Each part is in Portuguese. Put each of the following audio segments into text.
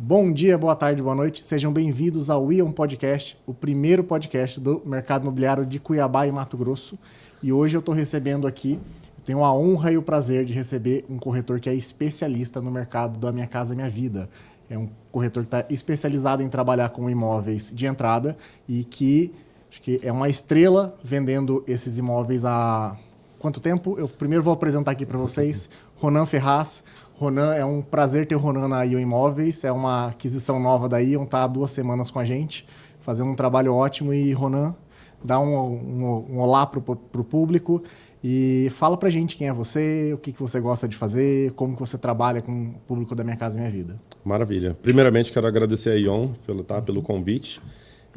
Bom dia, boa tarde, boa noite. Sejam bem-vindos ao Ion Podcast, o primeiro podcast do mercado imobiliário de Cuiabá e Mato Grosso. E hoje eu estou recebendo aqui, tenho a honra e o prazer de receber um corretor que é especialista no mercado da Minha Casa Minha Vida. É um corretor que está especializado em trabalhar com imóveis de entrada e que acho que é uma estrela vendendo esses imóveis há quanto tempo? Eu primeiro vou apresentar aqui para vocês, Ronan Ferraz. Ronan, é um prazer ter o Ronan na Ion Imóveis, é uma aquisição nova da Ion, está há 2 semanas com a gente, fazendo um trabalho ótimo. E Ronan, dá um olá para o público e fala para a gente quem é você, o que você gosta de fazer, como que você trabalha com o público da Minha Casa Minha Vida. Maravilha. Primeiramente, quero agradecer a Ion pelo convite.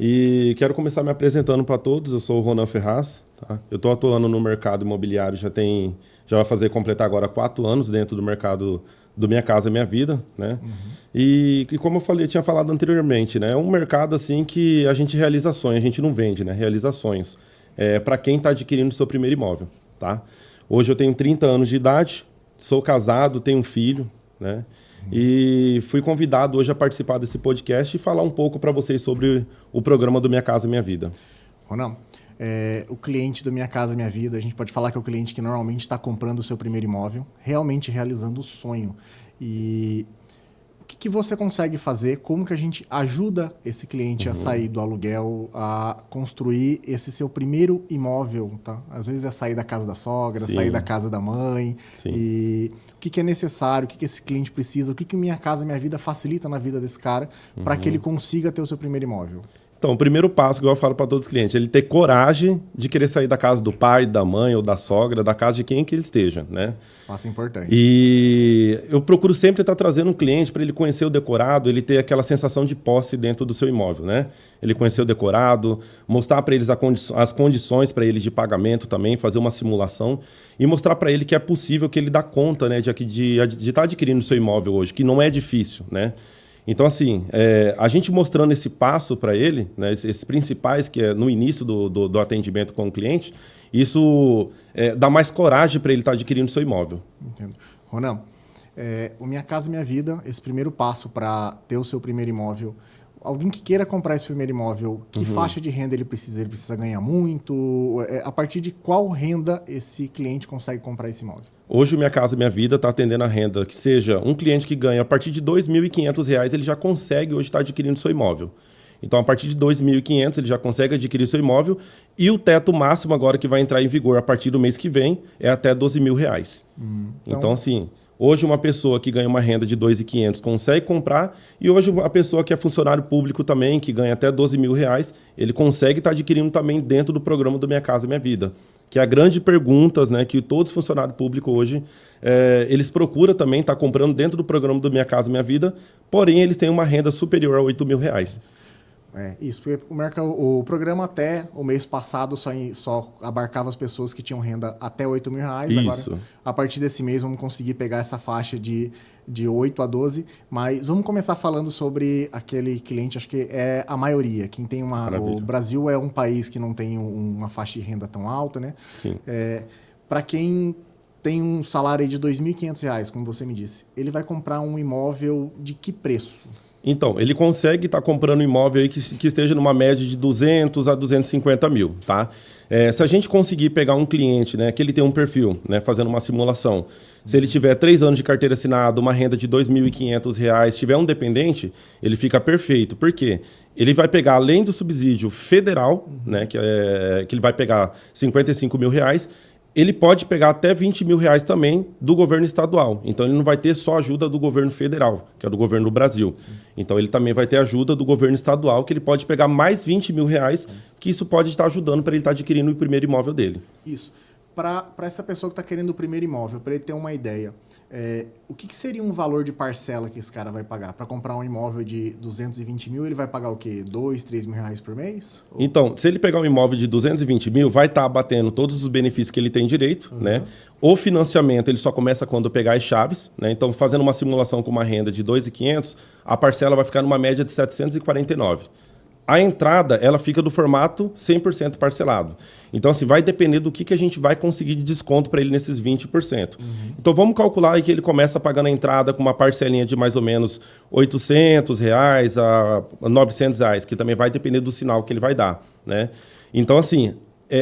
E quero começar me apresentando para todos. Eu sou o Ronan Ferraz. Tá? Eu estou atuando no mercado imobiliário, já vai completar agora 4 anos dentro do mercado do Minha Casa Minha Vida. Né? E como eu tinha falado anteriormente, né? É um mercado assim que a gente realiza sonhos, a gente não vende, né? Realiza sonhos. Para quem está adquirindo o seu primeiro imóvel. Tá? Hoje eu tenho 30 anos de idade, sou casado, tenho um filho. Né? E fui convidado hoje a participar desse podcast e falar um pouco para vocês sobre o programa do Minha Casa Minha Vida. Ronan, o cliente do Minha Casa Minha Vida, a gente pode falar que é o cliente que normalmente está comprando o seu primeiro imóvel, realmente realizando o sonho. E o que você consegue fazer? Como que a gente ajuda esse cliente a sair do aluguel, a construir esse seu primeiro imóvel? Tá? Às vezes é sair da casa da sogra, Sim. sair da casa da mãe. Sim. E o que é necessário, o que esse cliente precisa, o que Minha Casa Minha Vida facilita na vida desse cara para que ele consiga ter o seu primeiro imóvel? Então, o primeiro passo que eu falo para todos os clientes, ele ter coragem de querer sair da casa do pai, da mãe ou da sogra, da casa de quem que ele esteja, né? Esse passo é importante. E eu procuro sempre estar trazendo um cliente para ele conhecer o decorado, ele ter aquela sensação de posse dentro do seu imóvel, né? Ele conhecer o decorado, mostrar para eles as condições para eles de pagamento também, fazer uma simulação e mostrar para ele que é possível que ele dá conta, né, de estar adquirindo o seu imóvel hoje, que não é difícil, né? Então, assim, a gente mostrando esse passo para ele, né, esses principais, que é no início do atendimento com o cliente, isso dá mais coragem para ele estar adquirindo o seu imóvel. Entendo. Ronan, o Minha Casa Minha Vida, esse primeiro passo para ter o seu primeiro imóvel, alguém que queira comprar esse primeiro imóvel, que faixa de renda ele precisa? Ele precisa ganhar muito? A partir de qual renda esse cliente consegue comprar esse imóvel? Hoje o Minha Casa Minha Vida está atendendo a renda que seja um cliente que ganha a partir de R$ 2.500, ele já consegue hoje estar adquirindo seu imóvel. Então, a partir de R$ 2.500, ele já consegue adquirir seu imóvel e o teto máximo agora que vai entrar em vigor a partir do mês que vem é até R$ 12.000. Então, assim, hoje uma pessoa que ganha uma renda de R$ 2.500 consegue comprar e hoje a pessoa que é funcionário público também, que ganha até R$ 12.000, ele consegue estar adquirindo também dentro do programa do Minha Casa Minha Vida. Que é a grande pergunta, né, que todos os funcionários públicos hoje, eles procuram também estar comprando dentro do programa do Minha Casa Minha Vida, porém eles têm uma renda superior a R$ 8.000. Isso, porque o programa até o mês passado só abarcava as pessoas que tinham renda até R$ 8.000. Isso. Agora, a partir desse mês, vamos conseguir pegar essa faixa de 8 a 12. Mas vamos começar falando sobre aquele cliente, acho que é a maioria. Quem tem o Brasil é um país que não tem uma faixa de renda tão alta, né? Sim. Para quem tem um salário aí de R$ 2.500, como você me disse, ele vai comprar um imóvel de que preço? Então, ele consegue estar comprando um imóvel aí que esteja numa média de 200 a 250 mil, tá? Se a gente conseguir pegar um cliente, né, que ele tem um perfil, né, fazendo uma simulação, se ele tiver 3 anos de carteira assinada, uma renda de R$ 2.500, tiver um dependente, ele fica perfeito. Por quê? Ele vai pegar, além do subsídio federal, né, que ele vai pegar R$ 55 mil, ele pode pegar até R$ 20.000 também do governo estadual. Então, ele não vai ter só ajuda do governo federal, que é do governo do Brasil. Sim. Então, ele também vai ter ajuda do governo estadual, que ele pode pegar mais R$ 20.000, que isso pode estar ajudando para ele estar adquirindo o primeiro imóvel dele. Isso. Para essa pessoa que está querendo o primeiro imóvel, para ele ter uma ideia, o que seria um valor de parcela que esse cara vai pagar? Para comprar um imóvel de 220 mil, ele vai pagar o quê? 2, 3 mil reais por mês? Então, se ele pegar um imóvel de 220 mil, vai estar abatendo todos os benefícios que ele tem direito, né? O financiamento, ele só começa quando pegar as chaves, né? Então, fazendo uma simulação com uma renda de 2.500, a parcela vai ficar numa média de 749. A entrada, ela fica do formato 100% parcelado. Então, assim, vai depender do que a gente vai conseguir de desconto para ele nesses 20%. Então, vamos calcular aí que ele começa pagando a entrada com uma parcelinha de mais ou menos R$800 a R$900, que também vai depender do sinal que ele vai dar, né? Então, assim,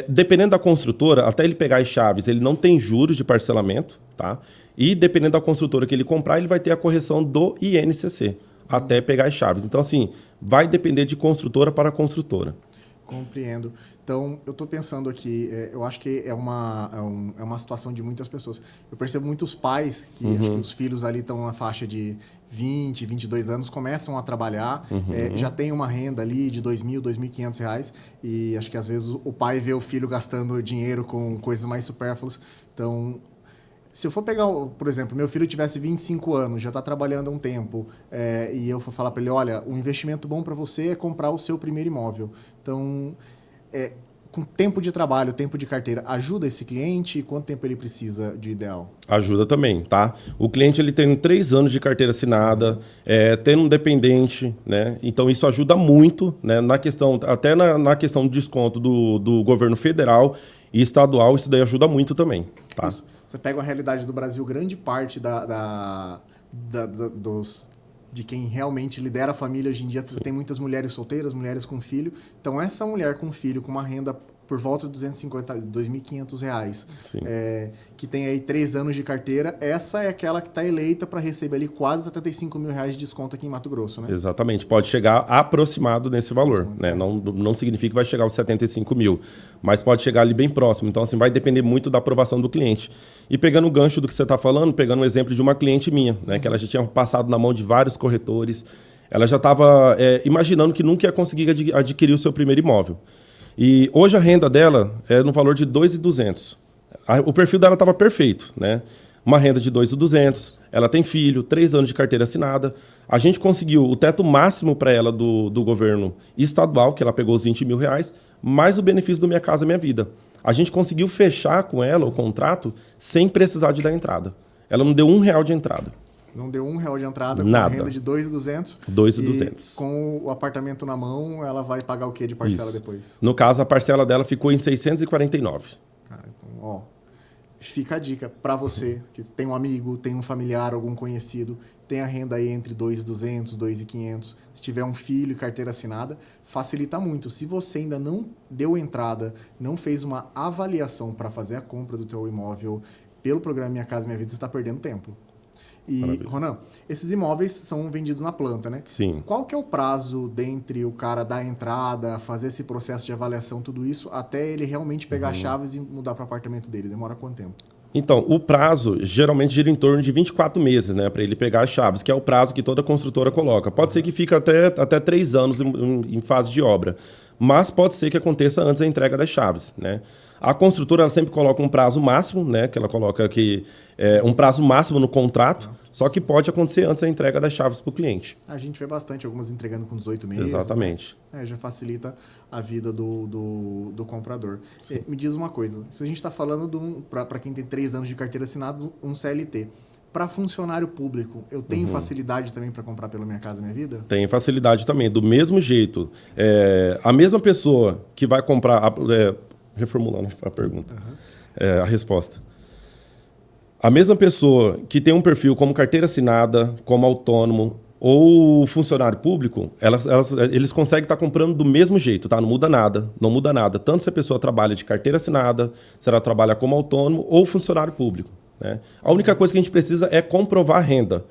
dependendo da construtora, até ele pegar as chaves, ele não tem juros de parcelamento, tá? E dependendo da construtora que ele comprar, ele vai ter a correção do INCC. Até pegar as chaves. Então, assim, vai depender de construtora para construtora. Compreendo. Então, eu estou pensando aqui, eu acho que é uma situação de muitas pessoas. Eu percebo muitos pais, que acho que os filhos ali estão na faixa de 20, 22 anos, começam a trabalhar, já tem uma renda ali de R$2.000, R$2.500, e acho que às vezes o pai vê o filho gastando dinheiro com coisas mais supérfluas. Então, se eu for pegar, por exemplo, meu filho tivesse 25 anos, já está trabalhando há um tempo, e eu for falar para ele, olha, um investimento bom para você é comprar o seu primeiro imóvel. Então, com tempo de trabalho, tempo de carteira, ajuda esse cliente? E quanto tempo ele precisa de ideal? Ajuda também, tá? O cliente ele tem 3 anos de carteira assinada, tendo um dependente, né? Então isso ajuda muito, né? Na questão, até na questão do desconto do governo federal e estadual, isso daí ajuda muito também, tá? Isso. Você pega a realidade do Brasil, grande parte de quem realmente lidera a família hoje em dia, você tem muitas mulheres solteiras, mulheres com filho. Então, essa mulher com filho, com uma renda por volta de R$2.500, que tem aí 3 anos de carteira, essa é aquela que está eleita para receber ali quase R$75 mil de desconto aqui em Mato Grosso, né? Exatamente, pode chegar aproximado nesse valor, né? Não significa que vai chegar aos 75 mil, mas pode chegar ali bem próximo. Então, assim, vai depender muito da aprovação do cliente. E pegando o gancho do que você está falando, pegando um exemplo de uma cliente minha, né? Que ela já tinha passado na mão de vários corretores, ela já estava imaginando que nunca ia conseguir adquirir o seu primeiro imóvel. E hoje a renda dela é no valor de R$2.200. O perfil dela estava perfeito, né? Uma renda de R$2.200, ela tem filho, 3 anos de carteira assinada. A gente conseguiu o teto máximo para ela do governo estadual, que ela pegou os R$20 mil, mais o benefício do Minha Casa Minha Vida. A gente conseguiu fechar com ela o contrato sem precisar de dar entrada. Ela não deu R$1 de entrada. Não deu R$1 de entrada, nada. Com a renda de R$2.200. R$2.200. Com o apartamento na mão, ela vai pagar o que de parcela depois? No caso, a parcela dela ficou em R$649. Cara, então, fica a dica para você, que tem um amigo, tem um familiar, algum conhecido, tem a renda aí entre R$2.200, R$2.500. Se tiver um filho e carteira assinada, facilita muito. Se você ainda não deu entrada, não fez uma avaliação para fazer a compra do teu imóvel pelo programa Minha Casa Minha Vida, você está perdendo tempo. E, maravilha. Ronan, esses imóveis são vendidos na planta, né? Sim. Qual que é o prazo dentre o cara dar entrada, fazer esse processo de avaliação, tudo isso, até ele realmente pegar as chaves e mudar para o apartamento dele? Demora quanto tempo? Então, o prazo geralmente gira em torno de 24 meses, né? Para ele pegar as chaves, que é o prazo que toda construtora coloca. Pode ser que fique até 3 anos em fase de obra, mas pode ser que aconteça antes da entrega das chaves, né? A construtora ela sempre coloca um prazo máximo, né? Que ela coloca aqui um prazo máximo no contrato, só que pode acontecer antes da entrega das chaves para o cliente. A gente vê bastante, algumas entregando com 18 meses. Exatamente. Né? Já facilita a vida do comprador. Me diz uma coisa, se a gente está falando para quem tem 3 anos de carteira assinada, um CLT, para funcionário público, eu tenho facilidade também para comprar pela Minha Casa Minha Vida? Tem facilidade também, do mesmo jeito. A mesma pessoa que vai comprar... reformulando a pergunta, a resposta. A mesma pessoa que tem um perfil como carteira assinada, como autônomo ou funcionário público, eles conseguem estar comprando do mesmo jeito, tá? Não muda nada. Tanto se a pessoa trabalha de carteira assinada, se ela trabalha como autônomo ou funcionário público, né? A única coisa que a gente precisa é comprovar a renda.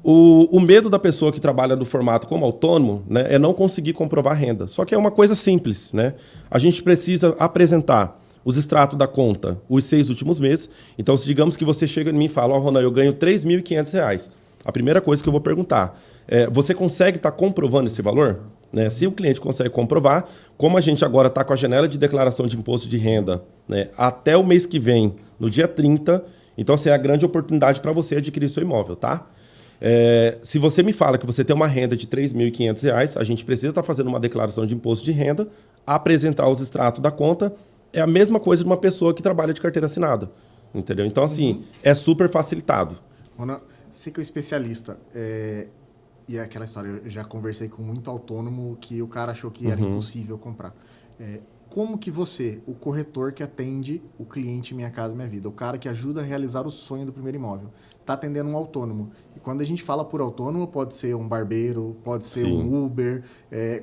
O medo da pessoa que trabalha no formato como autônomo, né, é não conseguir comprovar a renda. Só que é uma coisa simples, né? A gente precisa apresentar os extratos da conta, os 6 últimos meses. Então, se digamos que você chega em mim e fala, Ronan, eu ganho R$3.500. A primeira coisa que eu vou perguntar você consegue estar comprovando esse valor? Né? Se o cliente consegue comprovar, como a gente agora está com a janela de declaração de imposto de renda, né, até o mês que vem, no dia 30, então essa é a grande oportunidade para você adquirir seu imóvel, tá? Se você me fala que você tem uma renda de R$3.500, a gente precisa estar fazendo uma declaração de imposto de renda, apresentar os extratos da conta, é a mesma coisa de uma pessoa que trabalha de carteira assinada, entendeu? Então, assim, é super facilitado. Ronan, você que é o especialista, E é aquela história, eu já conversei com muito autônomo que o cara achou que era impossível comprar. Como que você, o corretor que atende o cliente Minha Casa Minha Vida, o cara que ajuda a realizar o sonho do primeiro imóvel, está atendendo um autônomo? E quando a gente fala por autônomo, pode ser um barbeiro, pode ser um Uber,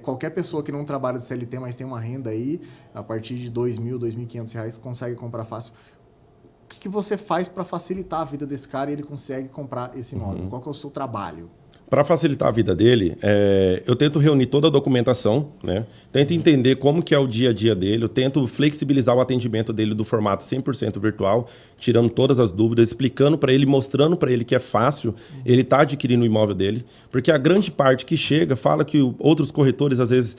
qualquer pessoa que não trabalha de CLT, mas tem uma renda aí, a partir de R$2.000, R$2.500, consegue comprar fácil. O que você faz para facilitar a vida desse cara e ele consegue comprar esse imóvel? Qual que é o seu trabalho? Para facilitar a vida dele, eu tento reunir toda a documentação, né? Tento entender como que é o dia a dia dele, eu tento flexibilizar o atendimento dele do formato 100% virtual, tirando todas as dúvidas, explicando para ele, mostrando para ele que é fácil ele estar adquirindo o imóvel dele, porque a grande parte que chega fala que outros corretores às vezes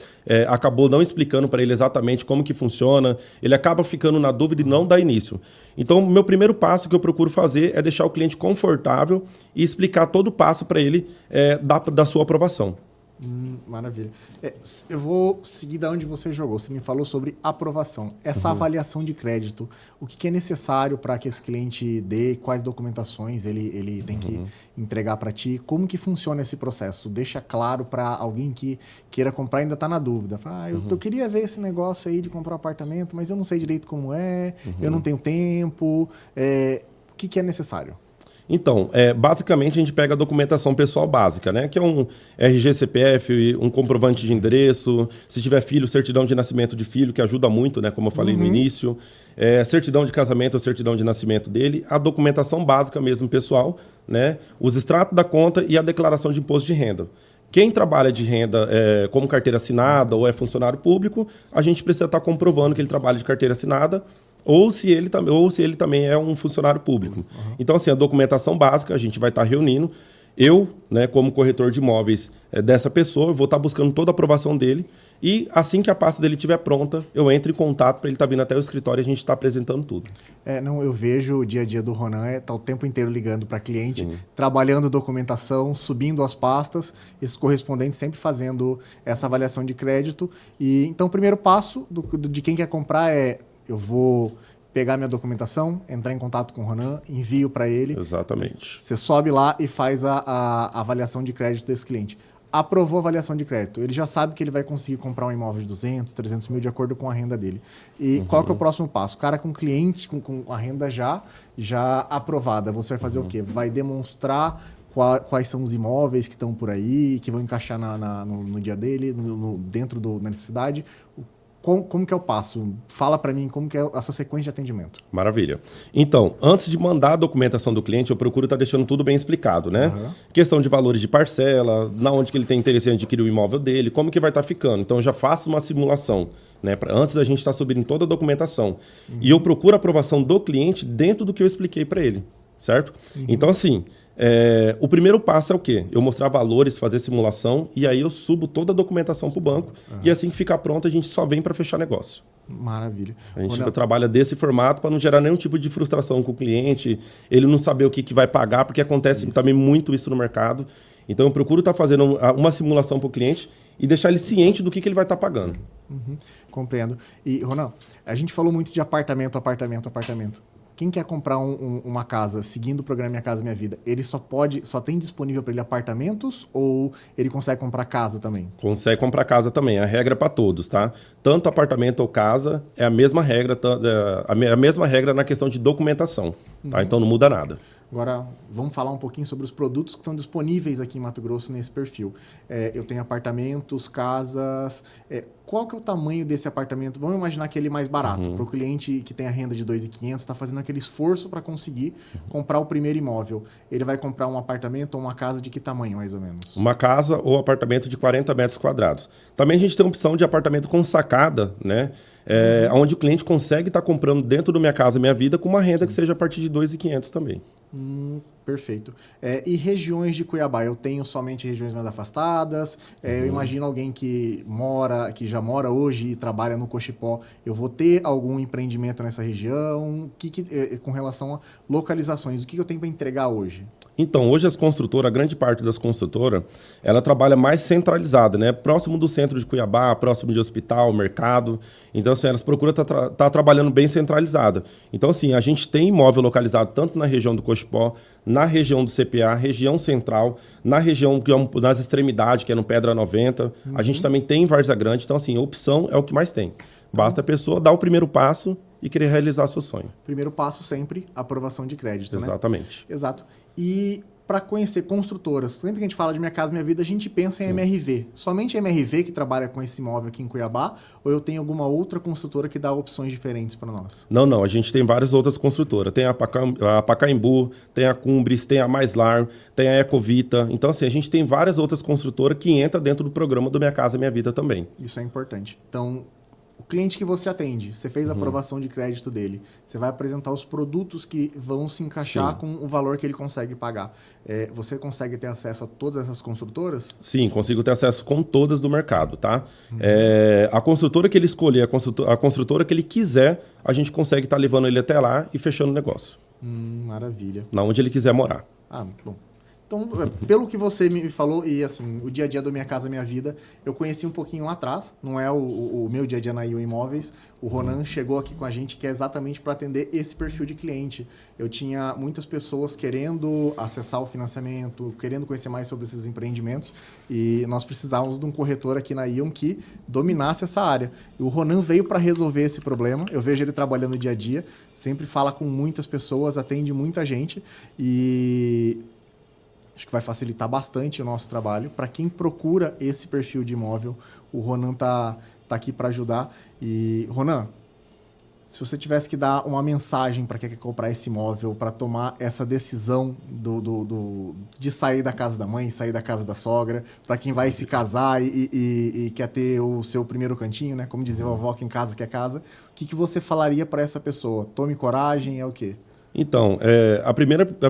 acabou não explicando para ele exatamente como que funciona, ele acaba ficando na dúvida e não dá início. Então, o meu primeiro passo que eu procuro fazer é deixar o cliente confortável e explicar todo o passo para ele da sua aprovação. Maravilha. Eu vou seguir da onde você jogou. Você me falou sobre aprovação. Essa avaliação de crédito, o que é necessário para que esse cliente dê, quais documentações ele tem que entregar para ti, como que funciona esse processo? Deixa claro para alguém que queira comprar e ainda está na dúvida. Fala, eu queria ver esse negócio aí de comprar um apartamento, mas eu não sei direito como é, eu não tenho tempo. O que é necessário? Então, basicamente a gente pega a documentação pessoal básica, né? Que é um RG, CPF, um comprovante de endereço, se tiver filho, certidão de nascimento de filho, que ajuda muito, né? Como eu falei no início, certidão de casamento ou certidão de nascimento dele, a documentação básica mesmo pessoal, né? Os extratos da conta e a declaração de imposto de renda. Quem trabalha de renda como carteira assinada ou é funcionário público, a gente precisa estar comprovando que ele trabalha de carteira assinada ou se ele também é um funcionário público. Então, assim, a documentação básica a gente vai estar reunindo. Eu, né, como corretor de imóveis dessa pessoa, vou estar buscando toda a aprovação dele e assim que a pasta dele estiver pronta, eu entro em contato para ele estar vindo até o escritório e a gente está apresentando tudo. Eu vejo o dia a dia do Ronan, tá o tempo inteiro ligando para cliente, trabalhando documentação, subindo as pastas, esses correspondentes sempre fazendo essa avaliação de crédito. E então o primeiro passo de quem quer comprar eu vou pegar minha documentação, entrar em contato com o Ronan, envio para ele. Exatamente. Você sobe lá e faz a avaliação de crédito desse cliente. Aprovou a avaliação de crédito. Ele já sabe que ele vai conseguir comprar um imóvel de 200, 300 mil de acordo com a renda dele. E qual que é o próximo passo? O cara com cliente, com a renda já aprovada, você vai fazer o quê? Vai demonstrar quais são os imóveis que estão por aí, que vão encaixar no dia dele, dentro da necessidade. Como que é o passo? Fala para mim como que é a sua sequência de atendimento. Maravilha. Então, antes de mandar a documentação do cliente, eu procuro estar deixando tudo bem explicado, né? Questão de valores de parcela, na onde que ele tem interesse em adquirir o imóvel dele, como que vai estar ficando. Então, eu já faço uma simulação, né? Antes da gente estar subindo toda a documentação. E eu procuro a aprovação do cliente dentro do que eu expliquei para ele, certo? Então, assim, o primeiro passo é o quê? Eu mostrar valores, fazer simulação e aí eu subo toda a documentação para o banco e assim que ficar pronto a gente só vem para fechar negócio. Maravilha. A gente trabalha desse formato para não gerar nenhum tipo de frustração com o cliente, ele não saber o que vai pagar, porque acontece também muito isso no mercado. Então eu procuro estar fazendo uma simulação para o cliente e deixar ele ciente do que ele vai estar pagando. Compreendo. E, Ronan, a gente falou muito de apartamento. Quem quer comprar uma casa seguindo o programa Minha Casa Minha Vida, ele só tem disponível para ele apartamentos ou ele consegue comprar casa também? Consegue comprar casa também, a regra é para todos, tá? Tanto apartamento ou casa é a mesma regra, a mesma regra na questão de documentação, tá? Então não muda nada. Agora, vamos falar um pouquinho sobre os produtos que estão disponíveis aqui em Mato Grosso nesse perfil. Eu tenho apartamentos, casas. Qual que é o tamanho desse apartamento? Vamos imaginar aquele mais barato. Para o cliente que tem a renda de 2.500, está fazendo aquele esforço para conseguir comprar o primeiro imóvel. Ele vai comprar um apartamento ou uma casa de que tamanho, mais ou menos? Uma casa ou apartamento de 40 metros quadrados. Também a gente tem a opção de apartamento com sacada, né? Onde o cliente consegue estar comprando dentro do Minha Casa Minha Vida com uma renda que seja a partir de 2.500 também. Perfeito. E regiões de Cuiabá? Eu tenho somente regiões mais afastadas. Eu imagino alguém que já mora hoje e trabalha no Cochipó. Eu vou ter algum empreendimento nessa região? Com relação a localizações, o que eu tenho para entregar hoje? Então, hoje as construtoras, a grande parte das construtoras, ela trabalha mais centralizada, né? Próximo do centro de Cuiabá, próximo de hospital, mercado. Então, assim, elas procuram tá trabalhando bem centralizada. Então, assim, a gente tem imóvel localizado tanto na região do Cochipó, na região do CPA, região central, na região nas extremidades, que é no Pedra 90. A gente também tem em Várzea Grande. Então, assim, a opção é o que mais tem. Basta a pessoa dar o primeiro passo e querer realizar seu sonho. Primeiro passo sempre, aprovação de crédito, né? Exatamente. Exato. E para conhecer construtoras, sempre que a gente fala de Minha Casa Minha Vida, a gente pensa em MRV. Somente a MRV que trabalha com esse imóvel aqui em Cuiabá, ou eu tenho alguma outra construtora que dá opções diferentes para nós? Não. A gente tem várias outras construtoras. Tem a Pacaembu, tem a Cumbres, tem a Mais Lar, tem a Ecovita. Então, assim, a gente tem várias outras construtoras que entram dentro do programa do Minha Casa Minha Vida também. Isso é importante. Então, o cliente que você atende, você fez a aprovação de crédito dele, você vai apresentar os produtos que vão se encaixar com o valor que ele consegue pagar. Você consegue ter acesso a todas essas construtoras? Sim, consigo ter acesso com todas do mercado, tá? A construtora que ele escolher, a construtora que ele quiser, a gente consegue estar levando ele até lá e fechando o negócio. Maravilha. Na onde ele quiser morar. Bom. Então, pelo que você me falou, e assim, o dia a dia do Minha Casa Minha Vida, eu conheci um pouquinho lá atrás, não é o meu dia a dia na IO Imóveis. O Ronan chegou aqui com a gente, que é exatamente para atender esse perfil de cliente. Eu tinha muitas pessoas querendo acessar o financiamento, querendo conhecer mais sobre esses empreendimentos, e nós precisávamos de um corretor aqui na ION que dominasse essa área. E o Ronan veio para resolver esse problema. Eu vejo ele trabalhando dia a dia, sempre fala com muitas pessoas, atende muita gente, e acho que vai facilitar bastante o nosso trabalho. Para quem procura esse perfil de imóvel, o Ronan tá aqui para ajudar. E, Ronan, se você tivesse que dar uma mensagem para quem quer comprar esse imóvel, para tomar essa decisão de sair da casa da mãe, sair da casa da sogra, para quem vai se casar e quer ter o seu primeiro cantinho, né? Como dizia a avó, que em casa quer casa, o que você falaria para essa pessoa? Tome coragem, é o quê? Então, a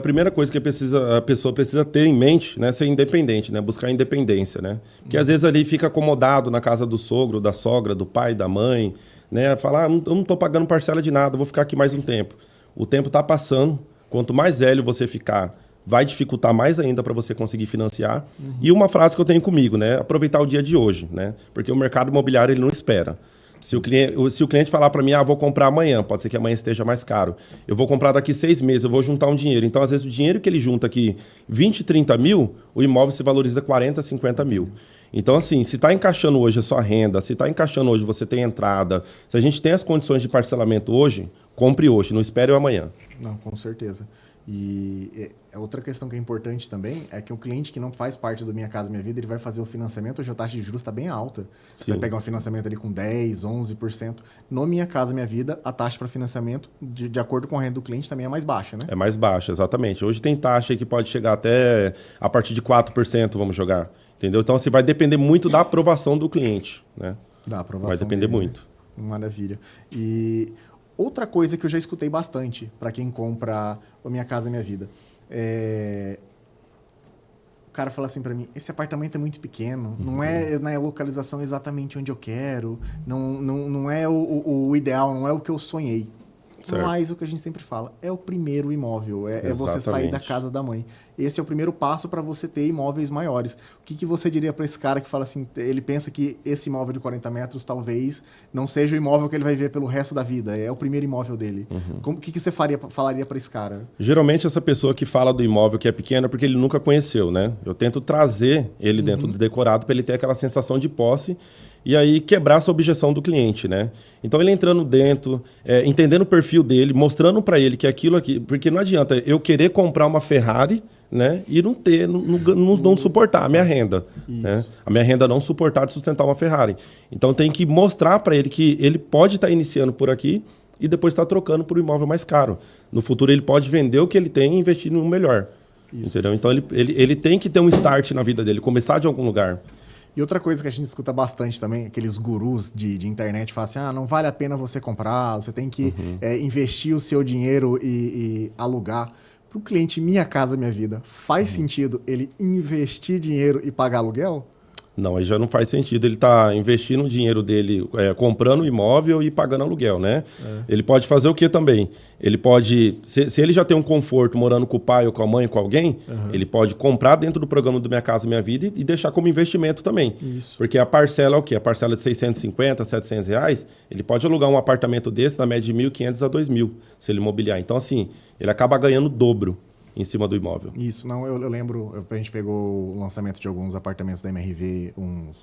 primeira coisa que a pessoa precisa ter em mente, né, ser independente, né, buscar independência, né? Porque às vezes ali fica acomodado na casa do sogro, da sogra, do pai, da mãe, né? Falar, eu não estou pagando parcela de nada, vou ficar aqui mais um tempo. O tempo está passando, quanto mais velho você ficar, vai dificultar mais ainda para você conseguir financiar. E uma frase que eu tenho comigo, né, aproveitar o dia de hoje, né? Porque o mercado imobiliário ele não espera. Se o cliente falar para mim, vou comprar amanhã, pode ser que amanhã esteja mais caro. Eu vou comprar daqui 6 meses, eu vou juntar um dinheiro. Então, às vezes, o dinheiro que ele junta aqui, 20, 30 mil, o imóvel se valoriza 40, 50 mil. Então, assim, se está encaixando hoje a sua renda, se está encaixando hoje, você tem entrada, se a gente tem as condições de parcelamento hoje, compre hoje, não espere o amanhã. Não, com certeza. E outra questão que é importante também é que o cliente que não faz parte do Minha Casa Minha Vida, ele vai fazer o financiamento, hoje a taxa de juros está bem alta. Você vai pegar um financiamento ali com 10%, 11%. No Minha Casa Minha Vida, a taxa para financiamento, de acordo com a renda do cliente, também é mais baixa, né? É mais baixa, exatamente. Hoje tem taxa aí que pode chegar até a partir de 4%, vamos jogar. Entendeu? Então, assim, vai depender muito da aprovação do cliente, né? Da aprovação vai depender dele, muito. Né? Maravilha. E outra coisa que eu já escutei bastante para quem compra o Minha Casa Minha Vida. O cara fala assim para mim, esse apartamento é muito pequeno, não é na localização exatamente onde eu quero, não é o ideal, não é o que eu sonhei. Certo. Mas o que a gente sempre fala, é o primeiro imóvel, é você sair da casa da mãe. Esse é o primeiro passo para você ter imóveis maiores. O que você diria para esse cara que fala assim, ele pensa que esse imóvel de 40 metros talvez não seja o imóvel que ele vai ver pelo resto da vida, é o primeiro imóvel dele. O que você falaria para esse cara? Geralmente essa pessoa que fala do imóvel que é pequeno é porque ele nunca conheceu, né? Eu tento trazer ele dentro do decorado para ele ter aquela sensação de posse e aí quebrar essa objeção do cliente, né? Então ele entrando dentro, entendendo o perfil dele, mostrando para ele que aquilo aqui... Porque não adianta eu querer comprar uma Ferrari, né, e não suportar a minha renda. Né? A minha renda não suportar de sustentar uma Ferrari. Então tem que mostrar para ele que ele pode estar iniciando por aqui e depois estar trocando por um imóvel mais caro. No futuro ele pode vender o que ele tem e investir no melhor. Entendeu? Então ele tem que ter um start na vida dele, começar de algum lugar. E outra coisa que a gente escuta bastante também, aqueles gurus de internet falam assim, não vale a pena você comprar, você tem que investir o seu dinheiro e alugar. Para o cliente Minha Casa Minha Vida, faz sentido ele investir dinheiro e pagar aluguel? Não, aí já não faz sentido. Ele está investindo o dinheiro dele, comprando o imóvel e pagando aluguel, né? Ele pode fazer o que também? Ele pode, se ele já tem um conforto morando com o pai ou com a mãe, com alguém, ele pode comprar dentro do programa do Minha Casa Minha Vida e deixar como investimento também. Isso. Porque a parcela é o quê? A parcela de 650, 700 reais, ele pode alugar um apartamento desse na média de 1.500 a 2.000, se ele imobiliar. Então, assim, ele acaba ganhando o dobro em cima do imóvel. Isso, não, eu lembro, a gente pegou o lançamento de alguns apartamentos da MRV,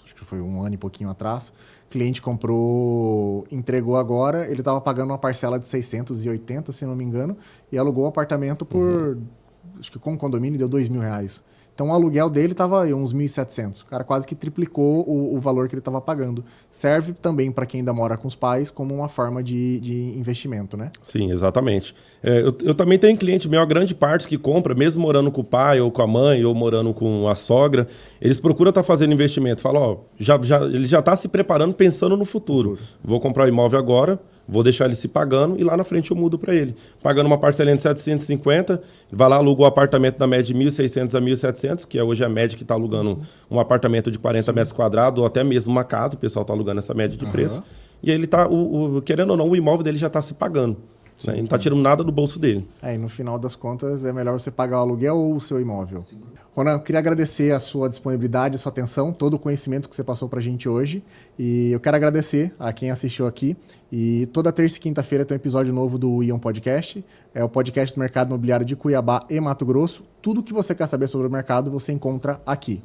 acho que foi um ano e pouquinho atrás, o cliente comprou, entregou agora, ele estava pagando uma parcela de 680, se não me engano, e alugou o apartamento por, acho que com condomínio deu R$2.000. Então o aluguel dele estava uns 1.700. O cara quase que triplicou o valor que ele estava pagando. Serve também para quem ainda mora com os pais como uma forma de investimento, né? Sim, exatamente. Eu também tenho cliente meu, a grande parte que compra, mesmo morando com o pai ou com a mãe ou morando com a sogra, eles procuram estar fazendo investimento. Falam, ele já está se preparando pensando no futuro. Vou comprar o imóvel agora, vou deixar ele se pagando e lá na frente eu mudo para ele. Pagando uma parcelinha de 750, vai lá, aluga o apartamento na média de 1.600 a 1.700, que é hoje a média que está alugando um apartamento de 40 metros quadrados ou até mesmo uma casa, o pessoal está alugando essa média de preço. E aí ele está, querendo ou não, o imóvel dele já está se pagando. Né? Ele não está tirando nada do bolso dele. E no final das contas é melhor você pagar o aluguel ou o seu imóvel. Sim. Ronan, eu queria agradecer a sua disponibilidade, a sua atenção, todo o conhecimento que você passou pra gente hoje. E eu quero agradecer a quem assistiu aqui. E toda terça e quinta-feira tem um episódio novo do Ion Podcast. É o podcast do mercado imobiliário de Cuiabá e Mato Grosso. Tudo que você quer saber sobre o mercado você encontra aqui.